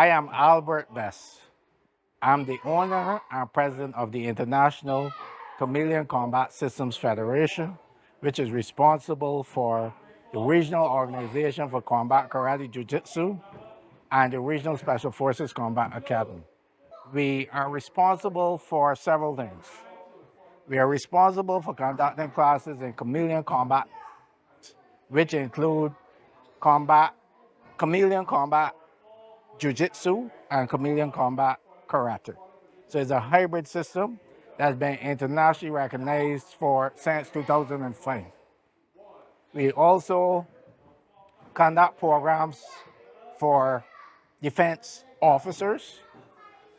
I am Albert Best. I'm the owner and president of the International Chameleon Combat Systems Federation, which is responsible for the regional organization for combat karate jiu-jitsu and the regional special forces combat academy. We are responsible for several things. We are responsible for conducting classes in chameleon combat, which include combat, chameleon combat jiu-jitsu and chameleon combat karate. So it's a hybrid system that's been internationally recognized for since 2005. We also conduct programs for defense officers.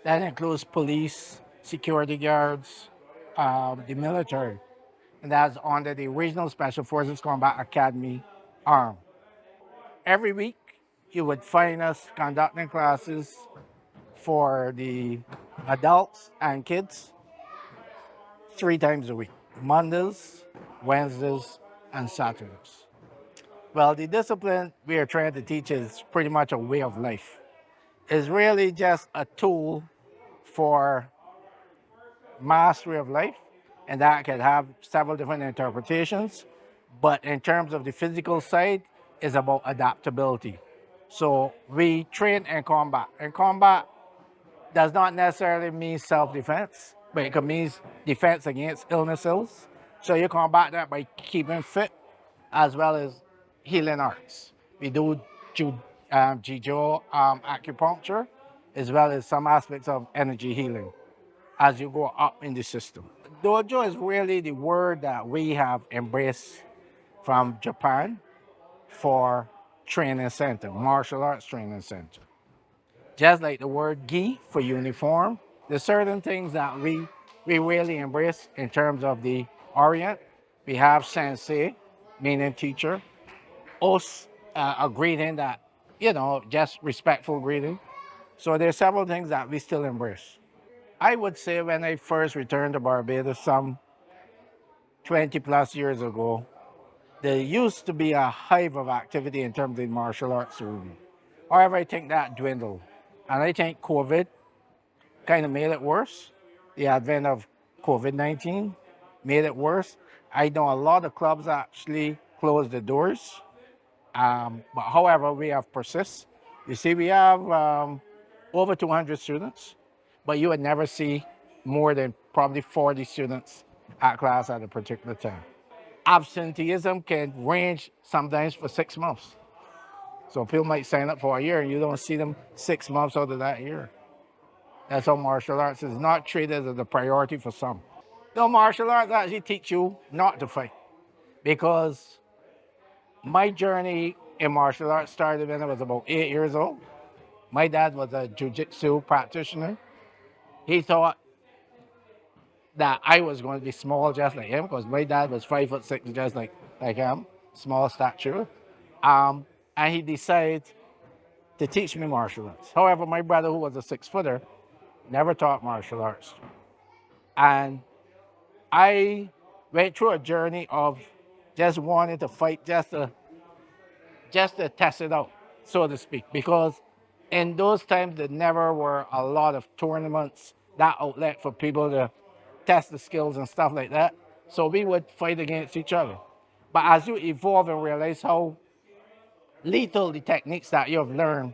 That includes police, security guards, the military, and that's under the Regional Special Forces Combat Academy arm. Every week, you would find us conducting classes for the adults and kids 3 times a week: Mondays, Wednesdays, and Saturdays. Well, the discipline we are trying to teach is pretty much a way of life. It's really just a tool for mastery of life, and that can have several different interpretations. But in terms of the physical side, it's about adaptability. So we train in combat. In combat, does not necessarily mean self-defense, but it can mean defense against illnesses. So you combat that by keeping fit as well as healing arts. We do jiu acupuncture as well as some aspects of energy healing as you go up in the system. Dojo is really the word that we have embraced from Japan for training center, martial arts training center. Just like the word gi for uniform, there's certain things that we really embrace in terms of the Orient. We have sensei, meaning teacher, os, a greeting that, just respectful greeting. So there's several things that we still embrace. I would say when I first returned to Barbados some 20 plus years ago, there used to be a hive of activity in terms of martial arts. However, I think that dwindled. And I think COVID kind of made it worse. The advent of COVID-19 made it worse. I know a lot of clubs actually closed the doors. But however, we have persist. You see, we have over 200 students, but you would never see more than probably 40 students at class at a particular time. Absenteeism can range sometimes for 6 months. So people might sign up for a year and you don't see them 6 months out of that year. That's how martial arts is not treated as a priority for some. No, martial arts actually teach you not to fight because my journey in martial arts started when I was about 8 years old. My dad was a jiu-jitsu practitioner. He thought that I was going to be small just like him because my dad was 5'6", just like him, small stature. Um, and he decided to teach me martial arts. However, my brother, who was a 6-footer, never taught martial arts. And I went through a journey of just wanting to fight just to test it out, so to speak, because in those times there never were a lot of tournaments, that outlet for people to test the skills and stuff like that. So we would fight against each other. But as you evolve and realize how lethal the techniques that you have learned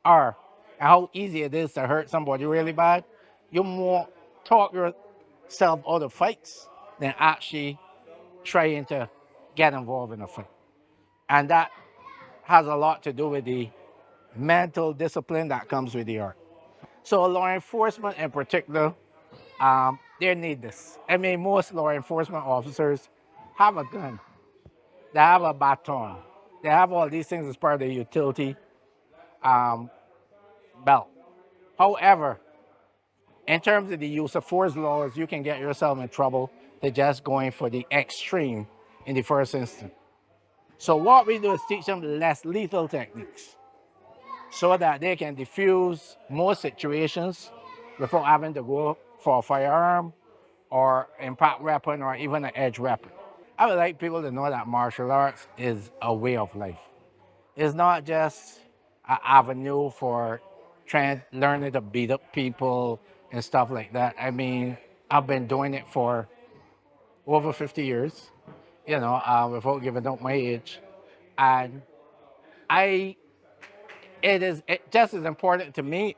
are and how easy it is to hurt somebody really bad, you more talk yourself out of fights than actually trying to get involved in a fight. And that has a lot to do with the mental discipline that comes with the art. So law enforcement in particular, they need this. I mean, most law enforcement officers have a gun, they have a baton, they have all these things as part of the utility um, belt. However, in terms of the use of force laws, you can get yourself in trouble to just going for the extreme in the first instance. So what we do is teach them less lethal techniques so that they can diffuse more situations without having to go for a firearm or impact weapon or even an edge weapon. I would like people to know that martial arts is a way of life. It's not just an avenue for learning to beat up people and stuff like that. I mean, I've been doing it for over 50 years, without giving up my age. And I, it is just as important to me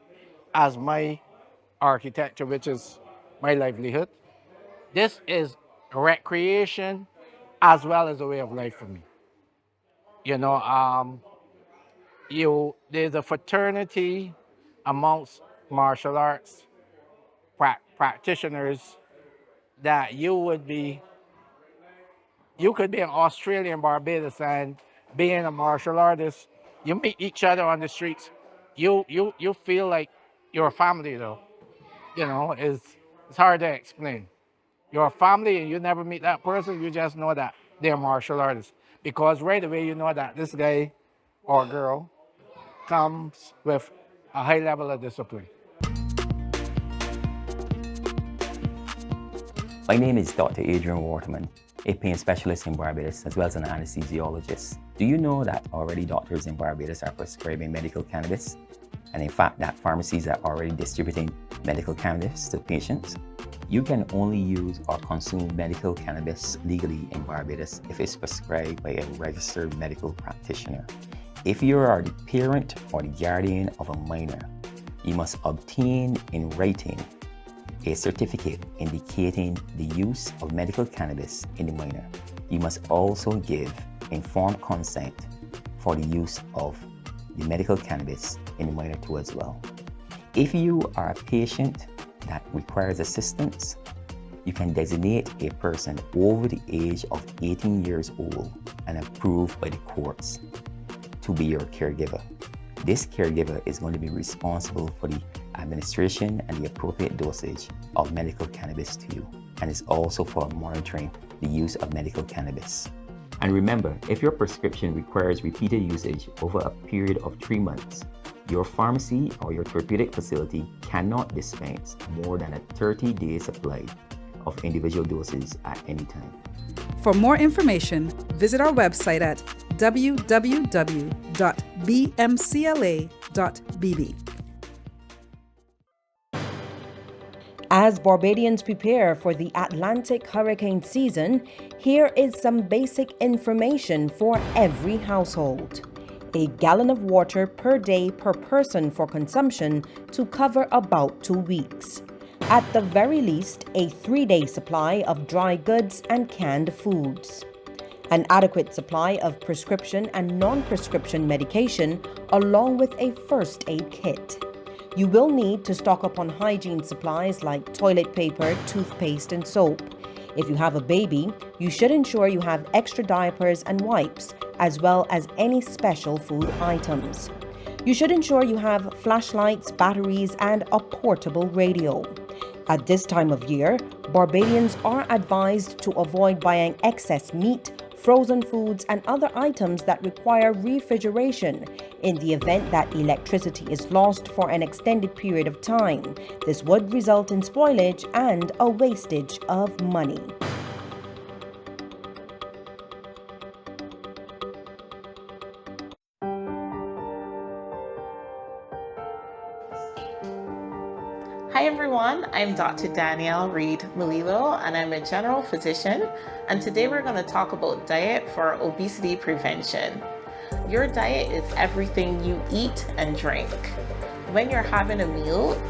as my architecture, which is my livelihood. This is recreation as well as a way of life for me. You know, there's a fraternity amongst martial arts practitioners that you could be an Australian Barbados and being a martial artist, you meet each other on the streets. You feel like you're a family though. It's hard to explain. You're a family and you never meet that person, you just know that they're martial artists. Because right away you know that this guy or girl comes with a high level of discipline. My name is Dr. Adrian Waterman, a pain specialist in Barbados as well as an anesthesiologist. Do you know that already doctors in Barbados are prescribing medical cannabis? And in fact, that pharmacies are already distributing medical cannabis to patients? You can only use or consume medical cannabis legally in Barbados if it's prescribed by a registered medical practitioner. If you are the parent or the guardian of a minor, you must obtain in writing a certificate indicating the use of medical cannabis in the minor. You must also give informed consent for the use of the medical cannabis in the minor too as well. If you are a patient that requires assistance, you can designate a person over the age of 18 years old and approved by the courts to be your caregiver. This caregiver is going to be responsible for the administration and the appropriate dosage of medical cannabis to you, and is also for monitoring the use of medical cannabis. And remember, if your prescription requires repeated usage over a period of 3 months, your pharmacy or your therapeutic facility cannot dispense more than a 30-day supply of individual doses at any time. For more information, visit our website at www.bmcla.bb. As Barbadians prepare for the Atlantic hurricane season, here is some basic information for every household. A gallon of water per day per person for consumption to cover about 2 weeks. At the very least, a 3-day supply of dry goods and canned foods. An adequate supply of prescription and non-prescription medication, along with a first aid kit. You will need to stock up on hygiene supplies like toilet paper, toothpaste, and soap. If you have a baby, you should ensure you have extra diapers and wipes, as well as any special food items. You should ensure you have flashlights, batteries, and a portable radio. At this time of year, Barbadians are advised to avoid buying excess meat, frozen foods, and other items that require refrigeration in the event that electricity is lost for an extended period of time. This would result in spoilage and a wastage of money. Hi everyone, I'm Dr. Danielle Reed Mulilo and I'm a general physician, and today we're going to talk about diet for obesity prevention. Your diet is everything you eat and drink. When you're having a meal,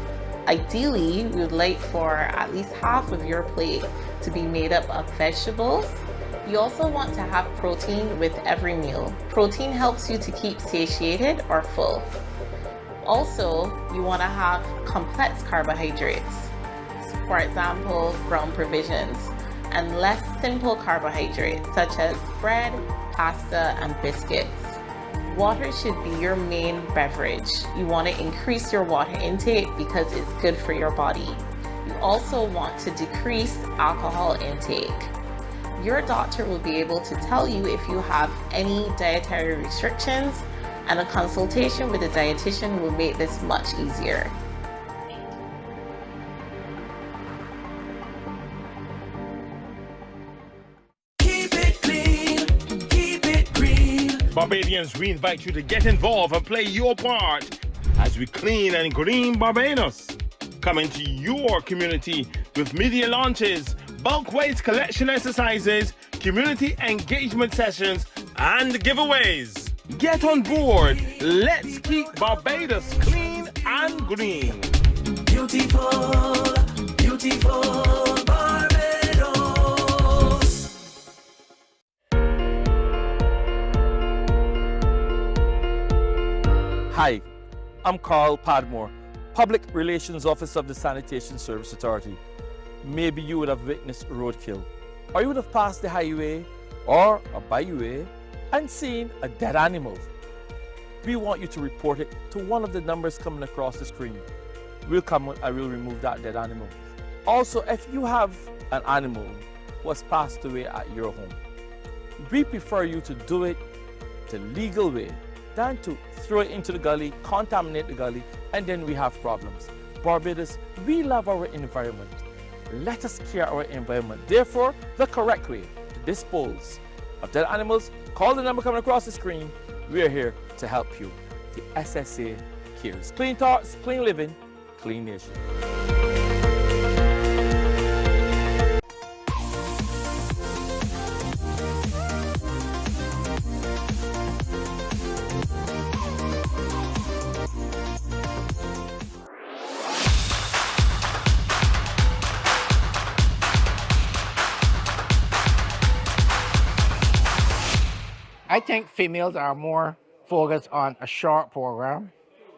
ideally we would like for at least half of your plate to be made up of vegetables. You also want to have protein with every meal. Protein helps you to keep satiated or full. Also, you want to have complex carbohydrates, for example, ground provisions, and less simple carbohydrates such as bread, pasta, and biscuits. Water should be your main beverage. You want to increase your water intake because it's good for your body. You also want to decrease alcohol intake. Your doctor will be able to tell you if you have any dietary restrictions, and a consultation with a dietitian will make this much easier. Keep it clean, keep it green. Barbadians, we invite you to get involved and play your part. as we clean and green Barbados. Coming to your community with media launches, bulk waste collection exercises, community engagement sessions, and giveaways. Get on board. Let's keep Barbados clean and green. Beautiful, beautiful Barbados. Hi, I'm Carl Padmore, Public Relations Officer of the Sanitation Service Authority. Maybe you would have witnessed roadkill, or you would have passed the highway or a byway and seen a dead animal. We want you to report it to one of the numbers coming across the screen. We'll come and we'll remove that dead animal. Also, if you have an animal who has passed away at your home, we prefer you to do it the legal way than to throw it into the gully, contaminate the gully, and then we have problems. Barbados, we love our environment. Let us care our environment. Therefore, the correct way to dispose of dead animals, call the number coming across the screen. We are here to help you. The SSA cares. Clean thoughts, clean living, clean nation. I think females are more focused on a short program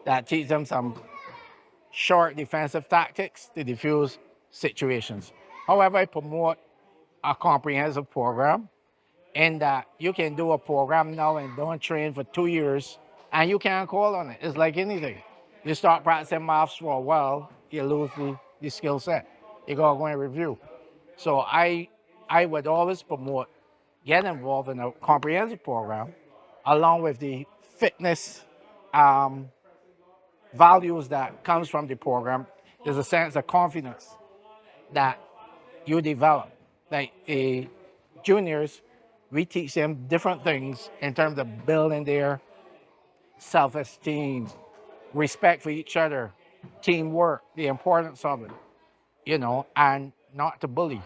that teach them some short defensive tactics to diffuse situations. However, I promote a comprehensive program in that you can do a program now and don't train for 2 years and you can't call on it. It's like anything. You start practicing maths for a while, you lose the skill set. You gotta go and review. So I would always promote get involved in a comprehensive program along with the fitness values that comes from the program. There's a sense of confidence that you develop. Like juniors, we teach them different things in terms of building their self-esteem, respect for each other, teamwork, the importance of it, and not to bully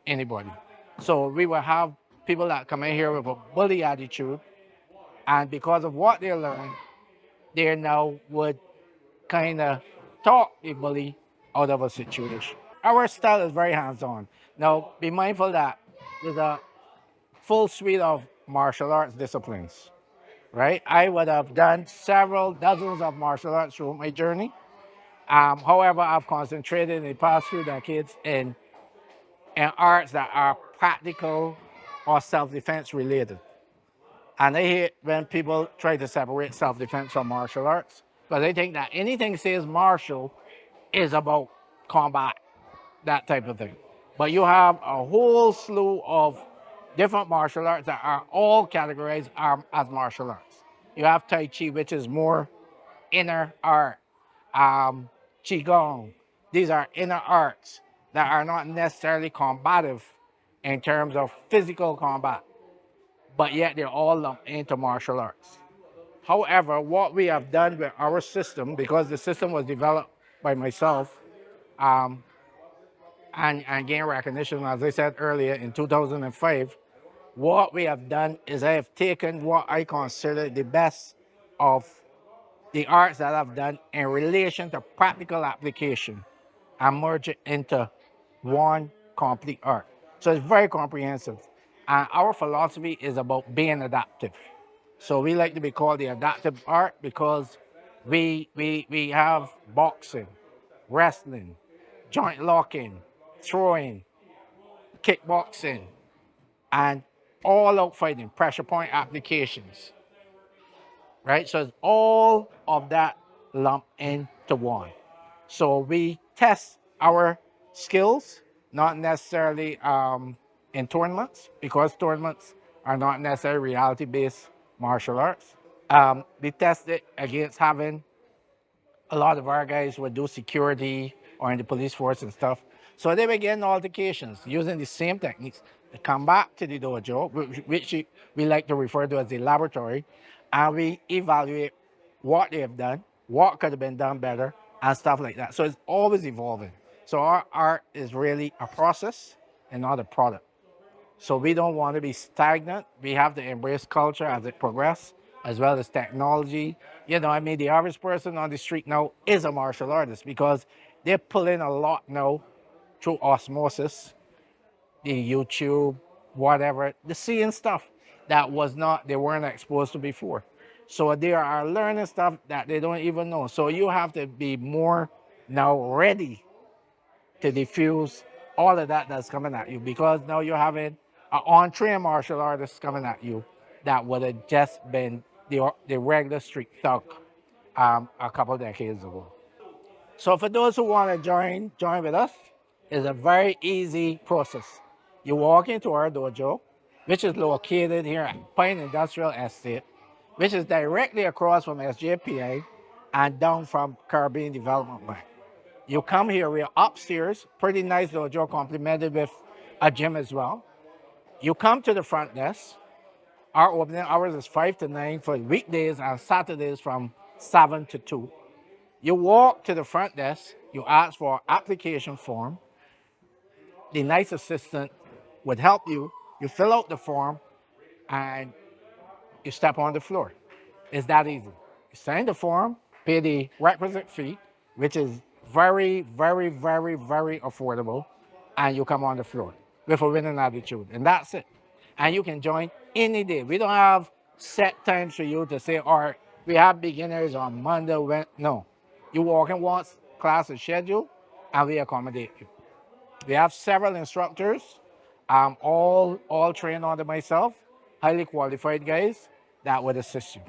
anybody. So we will have people that come in here with a bully attitude, and because of what they learn, they now would kind of talk the bully out of a situation. Our style is very hands-on. Now, be mindful that there's a full suite of martial arts disciplines, right? I would have done several dozens of martial arts through my journey. However, I've concentrated in the past few decades in arts that are practical or self-defense related. And I hate when people try to separate self-defense from martial arts, because they think that anything says martial is about combat, that type of thing. But you have a whole slew of different martial arts that are all categorized as martial arts. You have Tai Chi, which is more inner art. Qigong, these are inner arts that are not necessarily combative in terms of physical combat, but yet they're all lumped into martial arts. However, what we have done with our system, because the system was developed by myself and gained recognition, as I said earlier, in 2005, what we have done is I have taken what I consider the best of the arts that I've done in relation to practical application and merge it into one complete art. So it's very comprehensive. And our philosophy is about being adaptive. So we like to be called the adaptive art because we have boxing, wrestling, joint locking, throwing, kickboxing, and all out fighting, pressure point applications, right? So it's all of that lumped into one. So we test our skills, not necessarily in tournaments, because tournaments are not necessarily reality-based martial arts. We test it against having a lot of our guys would do security or in the police force and stuff. So they were getting altercations using the same techniques. They come back to the dojo, which we like to refer to as the laboratory, and we evaluate what they have done what could have been done better, and stuff like that. So it's always evolving. So our art is really a process and not a product. So we don't want to be stagnant. We have to embrace culture as it progresses, as well as technology. You know, I mean, the average person on the street now is a martial artist because they're pulling a lot now through osmosis, the YouTube, whatever, the seeing stuff that was not, they weren't exposed to before. So they are learning stuff that they don't even know. So you have to be more now ready to diffuse all of that that's coming at you because now you're having an on-train martial artist coming at you that would have just been the regular street thug a couple decades ago. So for those who want to join with us, it's a very easy process. You walk into our dojo, which is located here at Pine Industrial Estate, which is directly across from SJPA and down from Caribbean Development Bank. You come here, we're upstairs, pretty nice dojo, complemented with a gym as well. You come to the front desk. Our opening hours is 5 to 9 for weekdays and Saturdays from 7 to 2. You walk to the front desk, you ask for application form. The nice assistant would help you. You fill out the form and you step on the floor. It's that easy. You sign the form, pay the requisite fee, which is very, very, very, very affordable, and you come on the floor with a winning attitude. And that's it. And you can join any day. We don't have set times for you to say, all right, we have beginners on Monday, no. You walk in once, class is scheduled, and we accommodate you. We have several instructors, all trained under myself, highly qualified guys that would assist you.